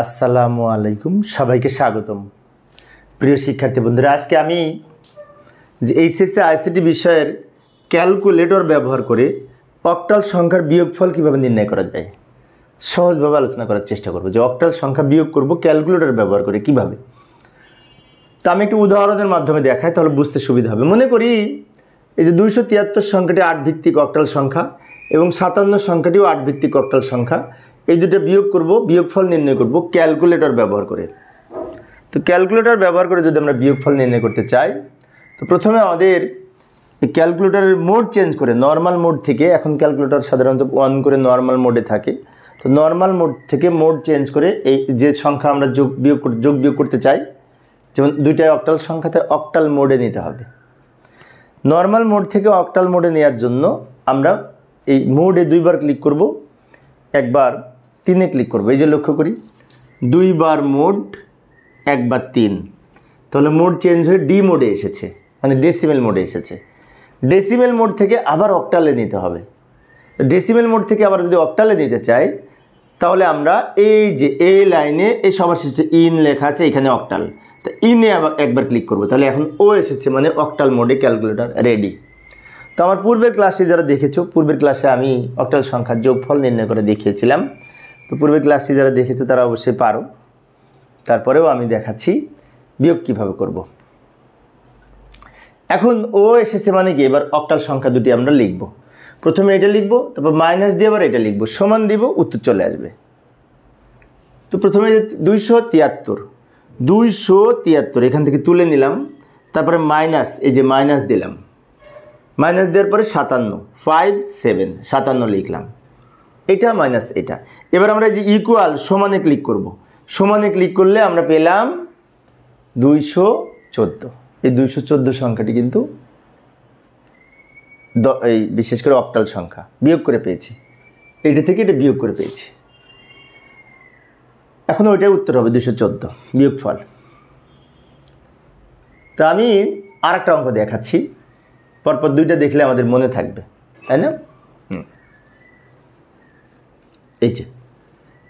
আসসালামু আলাইকুম, সবাইকে স্বাগতম। প্রিয় শিক্ষার্থী বন্ধুরা, আজকে আমি যে এইচএসসি আইসিটি বিষয়ের ক্যালকুলেটর ব্যবহার করে অক্টাল সংখ্যার বিয়োগফল কীভাবে নির্ণয় করা যায় সহজভাবে আলোচনা করার চেষ্টা করব। যে অক্টাল সংখ্যা বিয়োগ করব ক্যালকুলেটর ব্যবহার করে কিভাবে। তা আমি একটু উদাহরণের মাধ্যমে দেখাই, তাহলে বুঝতে সুবিধা হবে। মনে করি এই যে 273 সংখ্যাটি 8 ভিত্তিক অক্টাল সংখ্যা এবং 57 সংখ্যাটিও 8 ভিত্তিক অক্টাল সংখ্যা। এই দুটো বিয়োগ করব, বিয়োগফল নির্ণয় করব ক্যালকুলেটর ব্যবহার করে। তো ক্যালকুলেটর ব্যবহার করে যদি আমরা বিয়োগফল নির্ণয় করতে চাই, তো প্রথমে আমাদের এই ক্যালকুলেটরের মোড চেঞ্জ করে নর্মাল মোড থেকে, এখন ক্যালকুলেটর সাধারণত অন করে নর্মাল মোডে থাকে, তো নর্মাল মোড থেকে মোড চেঞ্জ করে এই যে সংখ্যা আমরা যোগ বিয়োগ করতে চাই, যেমন দুইটাই অক্টাল সংখ্যাতে অক্টাল মোডে নিতে হবে। নর্মাল মোড থেকে অক্টাল মোডে নেওয়ার জন্য আমরা এই মোডে দুইবার ক্লিক করব, একবার 3-এ ক্লিক করব। এই যে লক্ষ্য করি, দুইবার মোড, একবার 3, তাহলে মোড চেঞ্জ হয়ে ডি মোডে এসেছে, মানে ডেসিমেল মোডে এসেছে। ডেসিমেল মোড থেকে আবার অক্টালে নিতে হবে। তো ডেসিমেল মোড থেকে আবার যদি অক্টালে নিতে চাই, তাহলে আমরা এই যে এই লাইনে এই সবার শেষে ইন লেখা আছে, এখানে অক্টাল, তো ইনে আবার একবার ক্লিক করব, তাহলে এখন ও এসেছে, মানে অক্টাল মোডে ক্যালকুলেটর রেডি। তো আমার পূর্বের ক্লাসটি যারা দেখেছো, পূর্বের ক্লাসে আমি অক্টাল সংখ্যার যোগফল নির্ণয় করে দেখিয়েছিলাম। তো পূর্বের ক্লাসটি যারা দেখেছো তারা অবশ্যই পারো। তারপরেও আমি দেখাচ্ছি বিয়োগ কিভাবে করব। এখন ও এসেছে মানে কি, এবার অক্টাল সংখ্যা দুটি আমরা লিখব। প্রথমে এটা লিখব, তারপর মাইনাস দিয়ে আবার এটা লিখব, সমান দিব, উত্তর চলে আসবে। তো প্রথমে 273 এখান থেকে তুলে নিলাম, তারপরে মাইনাস, এই যে মাইনাস দিলাম, মাইনাস দেওয়ার পরে 57 লিখলাম, এটা মাইনাস এটা। এবার আমরা এই যে ইকুয়াল সমানে ক্লিক করব। সমানে ক্লিক করলে আমরা পেলাম 214। এই 214 সংখ্যাটি কিন্তু এই বিশেষ করে অক্টাল সংখ্যা বিয়োগ করে পেয়েছি, এটা থেকে এটা বিয়োগ করে পেয়েছি। এখন ওইটাই উত্তর হবে 214 বিয়োগফল। তা আমি আর একটা অঙ্ক দেখাচ্ছি, পরপর দুইটা দেখলে আমাদের মনে থাকবে, তাই না? এই যে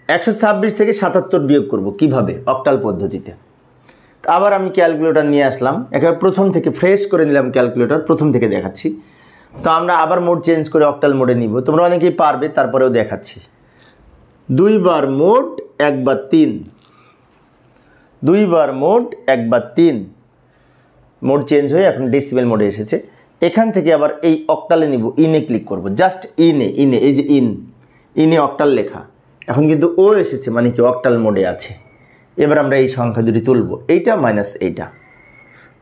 126 থেকে 77 বিয়োগ করব কিভাবে, অক্টাল পদ্ধতিতে। আবার আমি ক্যালকুলেটর নিয়ে আসলাম, একেবারে প্রথম থেকে ফ্রেশ করে নিলাম ক্যালকুলেটর, প্রথম থেকে দেখাচ্ছি। তো আমরা আবার মোড চেঞ্জ করে অক্টাল মোডে নিব, তোমরা অনেকেই পারবে, তারপরেও দেখাচ্ছি। দুইবার মোড, একবার 3, দুইবার মোড, একবার 3, মোড চেঞ্জ হয়ে এখন ডেসিমেল মোডে এসেছে। এখান থেকে আবার এই অক্টালে নিব, ইনে ক্লিক করব, জাস্ট ইনে, এই যে ইনে অক্টাল লেখা, এখন কিন্তু ও এসেছে, মানে কি অক্টাল মোডে আছে। এবার আমরা এই সংখ্যা দুটি তুলব, এইটা মাইনাস এইটা।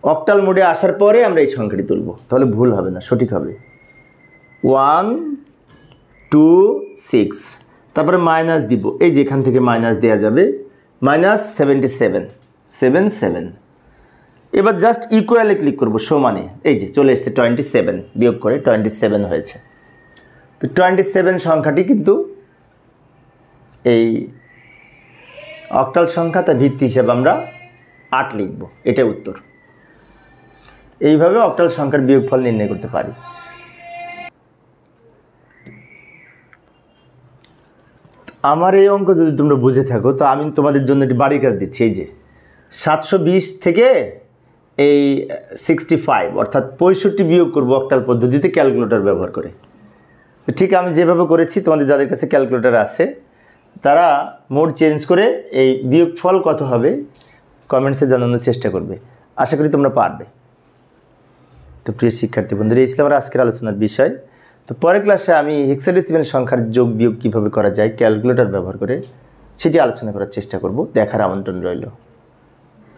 অক্টাল মোডে আসার পরে আমরা এই সংখ্যাটি তুলব, তাহলে ভুল হবে না, সঠিক হবে। 126, তারপরে মাইনাস দিব, এই যে এখান থেকে মাইনাস দেওয়া যাবে, মাইনাস 77। এবার জাস্ট ইকুয়ালে ক্লিক করব, সমানে, এই যে চলে এসছে 27, বিয়োগ করে 27 হয়েছে। তো 27 সংখ্যাটি কিন্তু এই অক্টাল সংখ্যা, তার ভিত্তি হিসাবে আমরা 8 লিখব, এটাই উত্তর। এইভাবে অক্টাল সংখ্যার বিয়োগফল নির্ণয় করতে পারি। আমার এই অঙ্ক যদি তোমরা বুঝে থাকো, তো আমি তোমাদের জন্য একটি বাড়ির কাজ দিচ্ছি। এই যে 720 থেকে এই 65 অর্থাৎ 65 বিয়োগ করবো অক্টাল পদ্ধতিতে ক্যালকুলেটর ব্যবহার করে। তো ঠিক আমি যেভাবে করেছি, তোমাদের যাদের কাছে ক্যালকুলেটর আছে তারা মোড চেঞ্জ করে এই বিয়োগফল কত হবে কমেন্টসে জানানোর চেষ্টা করবে। আশা করি তোমরা পারবে। তো প্রিয় শিক্ষার্থী বন্ধুরা, এই ছিল আমার আজকের আলোচনার বিষয়। তো পরের ক্লাসে আমি হেক্সাডেসিমেল সংখ্যার যোগ বিয়োগ কীভাবে করা যায় ক্যালকুলেটর ব্যবহার করে, সেটি আলোচনা করার চেষ্টা করব। দেখার আমন্ত্রণ রইল।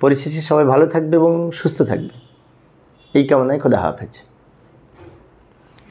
পরিশেষে সবাই ভালো থাকবে এবং সুস্থ থাকবে, এই কামনায় খোদা হাফেজ।